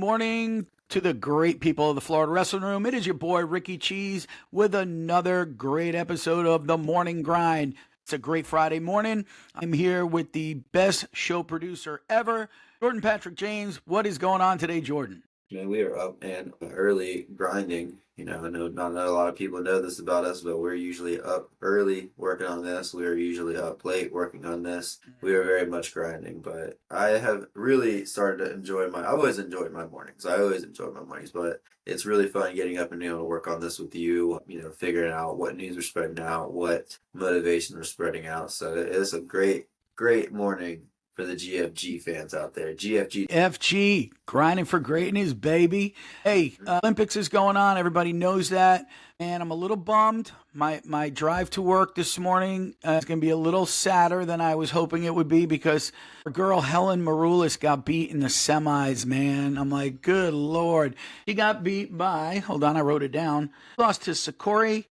morning to the great people of the Florida Wrestling Room. It is your boy Ricky Cheese with another great episode of The Morning Grind. It's a great Friday morning. I'm here with the best show producer ever, Jordan Patrick James. What is going on today, Jordan? Man, we are up and early grinding. I know not a lot of people know this about us, but we're usually up early working on this. We are usually up late working on this. We are very much grinding, but I have really started to I've always enjoyed my mornings. I always enjoy my mornings, but it's really fun getting up and being able to work on this with you, figuring out what news we're spreading out, what motivation we're spreading out. So it's a great, great morning for the GFG fans out there. GFG. FG, grinding for greatness, baby. Hey, Olympics is going on. Everybody knows that. And I'm a little bummed. My drive to work this morning is going to be a little sadder than I was hoping it would be because our girl Helen Maroulis got beat in the semis, man. I'm like, good Lord. She got beat by, hold on, I wrote it down. Lost to Sagumi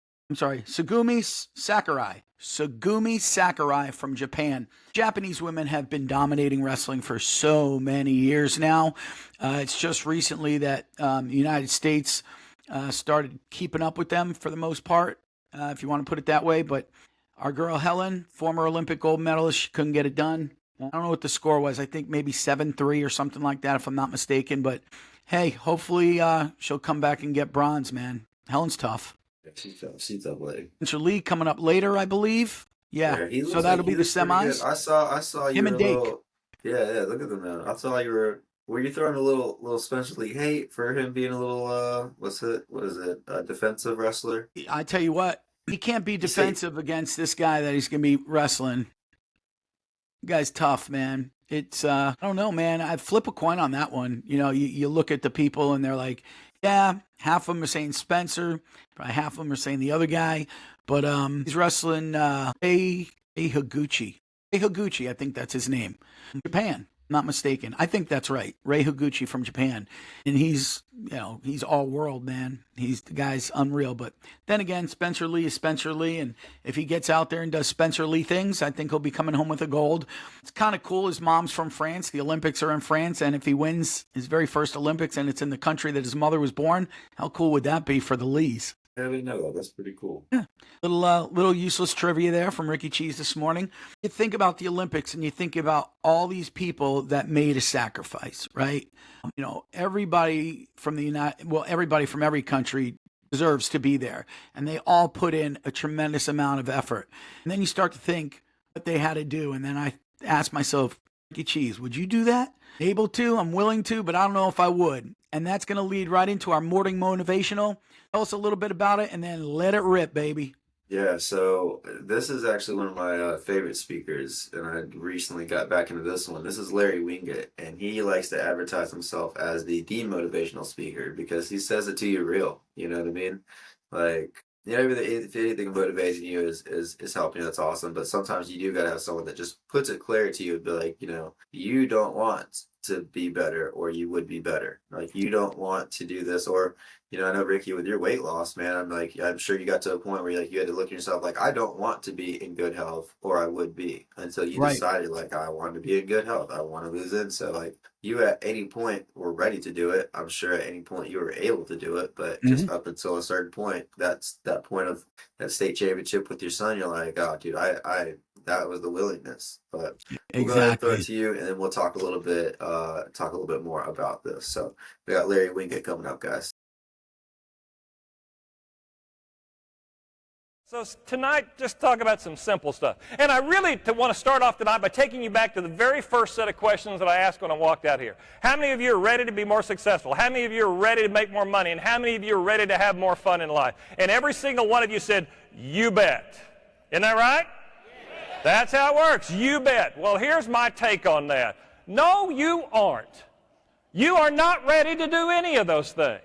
Sakurai. Sagumi Sakurai from Japan. Japanese women have been dominating wrestling for so many years now. It's just recently that the United States started keeping up with them for the most part, if you want to put it that way. But our girl Helen, former Olympic gold medalist, she couldn't get it done. I don't know what the score was. I think maybe 7-3 or something like that, if I'm not mistaken. But hey, hopefully she'll come back and get bronze, man. Helen's tough. She's up late. Spencer Lee coming up later, I believe. Yeah, so that'll be the semis. I saw you Him were and a Dake. little. Yeah. Look at them now. I saw you were you throwing a little Spencer Lee hate for him being a little what is it? A defensive wrestler? I tell you what, he can't be defensive against this guy that he's gonna be wrestling. The guy's tough, man. It's I don't know, man. I flip a coin on that one. You look at the people and they're like, yeah, half of them are saying Spencer, probably half of them are saying the other guy. But he's wrestling Rei Higuchi. Rei Higuchi, I think that's his name. From Japan, not mistaken. I think that's right. Rei Higuchi from Japan. And he's all world, man. The guy's unreal. But then again, Spencer Lee is Spencer Lee. And if he gets out there and does Spencer Lee things, I think he'll be coming home with a gold. It's kind of cool. His mom's from France. The Olympics are in France. And if he wins his very first Olympics and it's in the country that his mother was born, how cool would that be for the Lees? I didn't know that. That's pretty cool. Yeah. Little useless trivia there from Ricky Cheese this morning. You think about the Olympics and you think about all these people that made a sacrifice, right? Everybody from everybody from every country deserves to be there. And they all put in a tremendous amount of effort. And then you start to think what they had to do. And then I ask myself, Ricky Cheese, would you do that? Able to, I'm willing to, but I don't know if I would. And that's going to lead right into our morning motivational. Tell us a little bit about it and then let it rip, baby. Yeah, so this is actually one of my favorite speakers, and I recently got back into this one. This is Larry Winget, and he likes to advertise himself as the demotivational speaker because he says it to you real. You know what I mean? Like, if anything motivating you is helping you, that's awesome. But sometimes you do gotta have someone that just puts it clear to you and be like, you don't want to be better, or you would be better. Like, you don't want to do this, or I know, Ricky, with your weight loss, man, I'm sure you got to a point where you had to look at yourself like, I don't want to be in good health, or I would be, until you decided, like, I want to be in good health. I want to lose it. So, like, you at any point were ready to do it. I'm sure at any point you were able to do it, but just up until a certain point, that's that point of that state championship with your son, you're like, oh, dude, I that was the willingness. But we'll go ahead and throw it to you, and then we'll talk a little bit more about this. So we got Larry Winget coming up, guys. So tonight, just talk about some simple stuff. And I really want to start off tonight by taking you back to the very first set of questions that I asked when I walked out here. How many of you are ready to be more successful? How many of you are ready to make more money? And how many of you are ready to have more fun in life? And every single one of you said, you bet. Isn't that right? Yes. That's how it works. You bet. Well, here's my take on that. No, you aren't. You are not ready to do any of those things.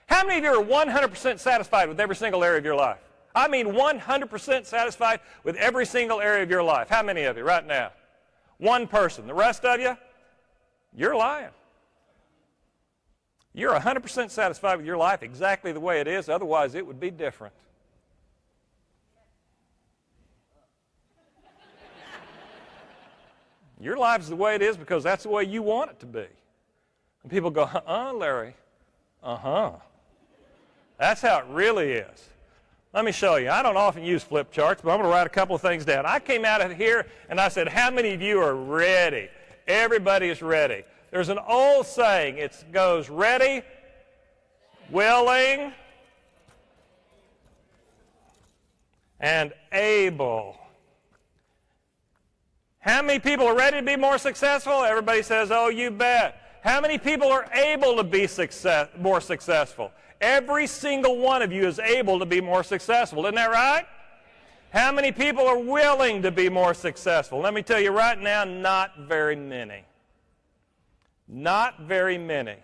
How many of you are 100% satisfied with every single area of your life? I mean 100% satisfied with every single area of your life. How many of you right now? One person. The rest of you, you're lying. You're 100% satisfied with your life exactly the way it is, otherwise it would be different. Your life's the way it is because that's the way you want it to be. And people go, Larry. That's how it really is. Let me show you. I don't often use flip charts, but I'm going to write a couple of things down. I came out of here and I said, how many of you are ready? Everybody is ready. There's an old saying. It goes, ready, willing, and able. How many people are ready to be more successful? Everybody says, oh, you bet. How many people are able to be more successful? Every single one of you is able to be more successful. Isn't that right? How many people are willing to be more successful? Let me tell you right now, not very many. Not very many.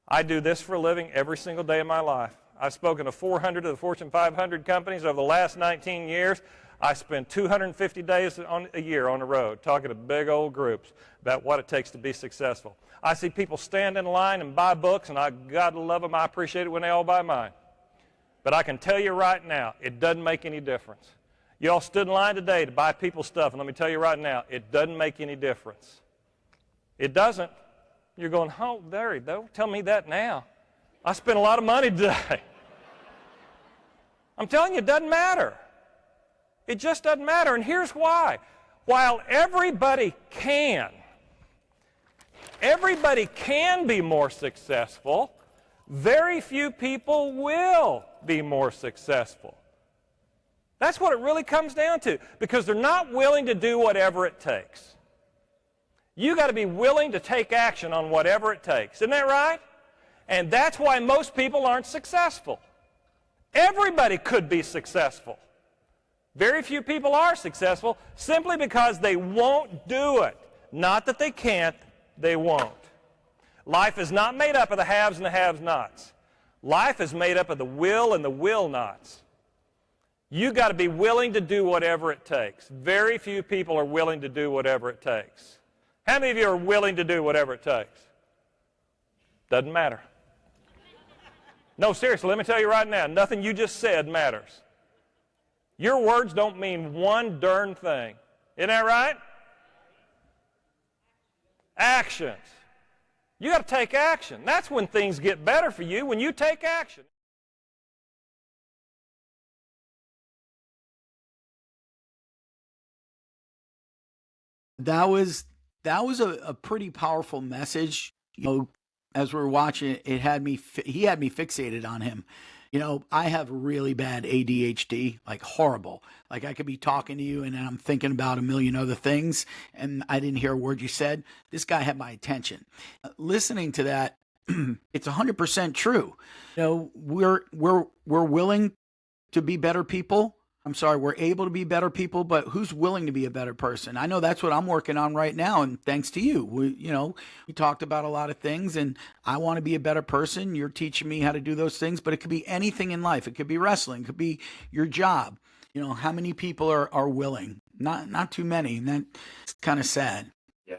I do this for a living every single day of my life. I've spoken to 400 of the Fortune 500 companies over the last 19 years. I spend 250 days a year on the road talking to big old groups about what it takes to be successful. I see people stand in line and buy books, and I God love them. I appreciate it when they all buy mine. But I can tell you right now, it doesn't make any difference. You all stood in line today to buy people's stuff, and let me tell you right now, it doesn't make any difference. It doesn't. You're going, oh, Larry, don't tell me that now. I spent a lot of money today. I'm telling you, it doesn't matter. It just doesn't matter, and here's why. While everybody can be more successful, very few people will be more successful. That's what it really comes down to, because they're not willing to do whatever it takes. You got to be willing to take action on whatever it takes. Isn't that right? And that's why most people aren't successful. Everybody could be successful. Very few people are successful simply because they won't do it. Not that they can't, they won't. Life is not made up of the haves and the have-nots. Life is made up of the will and the will-nots. You got to be willing to do whatever it takes. Very few people are willing to do whatever it takes. How many of you are willing to do whatever it takes? Doesn't matter. No, seriously, let me tell you right now, nothing you just said matters. Your words don't mean one darn thing. Isn't that right? Actions. You got to take action. That's when things get better for you, when you take action. That was a pretty powerful message. You know, as we were watching it, he had me fixated on him. You know, I have really bad ADHD, like horrible. Like I could be talking to you and I'm thinking about a million other things and I didn't hear a word you said. This guy had my attention. Listening to that, it's 100% true. You know, we're willing to be better people. I'm sorry, we're able to be better people, but who's willing to be a better person? I know that's what I'm working on right now, and thanks to you. We talked about a lot of things, and I want to be a better person. You're teaching me how to do those things, but it could be anything in life. It could be wrestling. It could be your job. You know, how many people are willing? Not too many, and that's kind of sad. Yeah,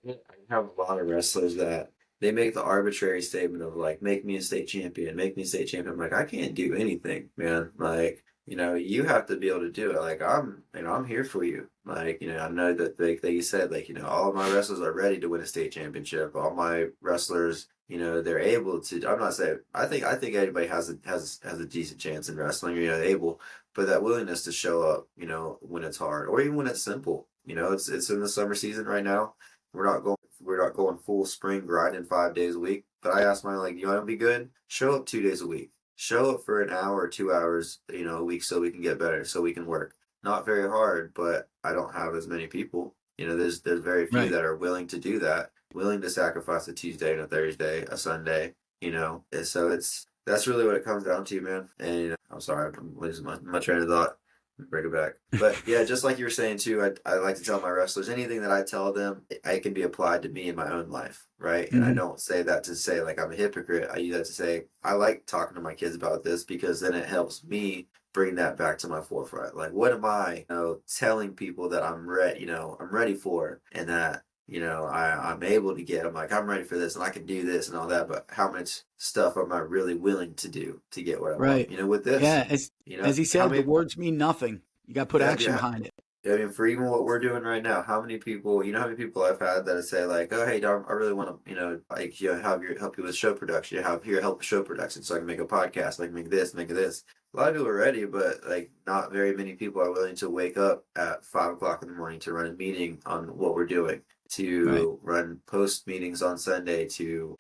I have a lot of wrestlers that they make the arbitrary statement of like, make me a state champion, make me a state champion. I'm like, I can't do anything, man. Like, you know, you have to be able to do it. Like, I'm here for you. Like, you know, I know that they said, like, you know, all of my wrestlers are ready to win a state championship. All my wrestlers, you know, they're able to. I'm not saying I think anybody has a decent chance in wrestling. You know, able, but that willingness to show up, you know, when it's hard or even when it's simple. You know, it's in the summer season right now. We're not going full spring grinding 5 days a week. But I asked mine, like, you want to be good? Show up 2 days a week. Show up for an hour or 2 hours, you know, a week so we can get better, so we can work. Not very hard, but I don't have as many people. You know, there's very few that are willing to do that, willing to sacrifice a Tuesday and a Thursday, a Sunday, you know. And so that's really what it comes down to, man. And you know, I'm sorry, I'm losing my train of thought. Bring it back. But yeah, just like you were saying too, I like to tell my wrestlers, anything that I tell them, it can be applied to me in my own life, right? And I don't say that to say like I'm a hypocrite. I use that to say I like talking to my kids about this because then it helps me bring that back to my forefront. Like, what am I, you know, telling people that I'm ready for, and that, you know, I'm able to get. I'm like, I'm ready for this and I can do this and all that, but how much stuff am I really willing to do to get what I want? You know, with this. Yeah, you know, as he said, the words mean nothing. You got to put action behind it. I mean, for even what we're doing right now, how many people, how many people I've had that say like, oh, hey, Dom, I really want to, like, help you with show production, help with show production so I can make a podcast, I can make this, make this. A lot of people are ready, but like not very many people are willing to wake up at 5 o'clock in the morning to run a meeting on what we're doing, to run post meetings on Sunday, to,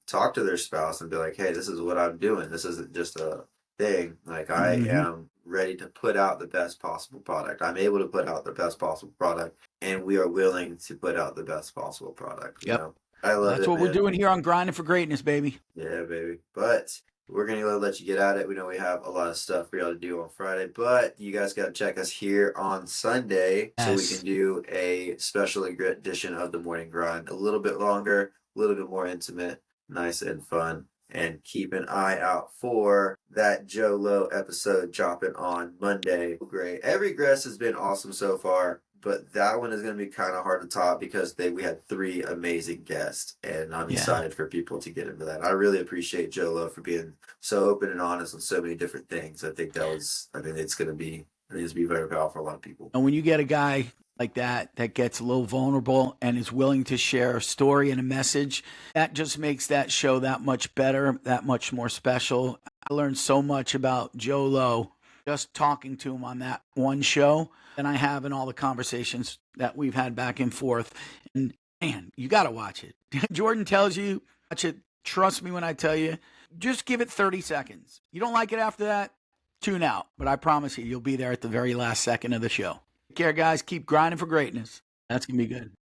talk to their spouse and be like, hey, this is what I'm doing. This isn't just a thing. Like I am ready to put out the best possible product. I'm able to put out the best possible product, and we are willing to put out the best possible product. Yep. I love it. That's what we're doing here on Grinding for Greatness, baby. Yeah, baby. But we're going to let you get at it. We know we have a lot of stuff for y'all to do on Friday, but you guys got to check us here on Sunday so we can do a special edition of the Morning Grind. A little bit longer, a little bit more intimate, nice and fun. And keep an eye out for that Joe Low episode dropping on Monday. Great. Every guest has been awesome so far, but that one is going to be kind of hard to top because we had 3 amazing guests, and I'm excited for people to get into that. I really appreciate Joe Low for being so open and honest on so many different things. I think it's going to be very powerful for a lot of people. And when you get a guy like that gets a little vulnerable and is willing to share a story and a message, that just makes that show that much better, that much more special. I learned so much about Joe Low just talking to him on that one show than I have in all the conversations that we've had back and forth. And man, you got to watch it. Jordan tells you, watch it. Trust me when I tell you, just give it 30 seconds. You don't like it after that, tune out. But I promise you'll be there at the very last second of the show. Take care, guys. Keep grinding for greatness. That's going to be good.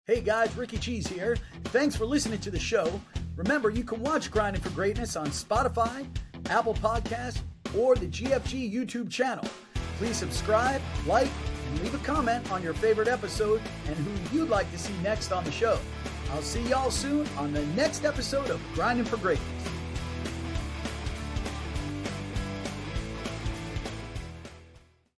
Hey, guys. Ricky Cheese here. Thanks for listening to the show. Remember, you can watch Grinding for Greatness on Spotify, Apple Podcasts, or the GFG YouTube channel. Please subscribe, like, and leave a comment on your favorite episode and who you'd like to see next on the show. I'll see y'all soon on the next episode of Grinding for Greatness.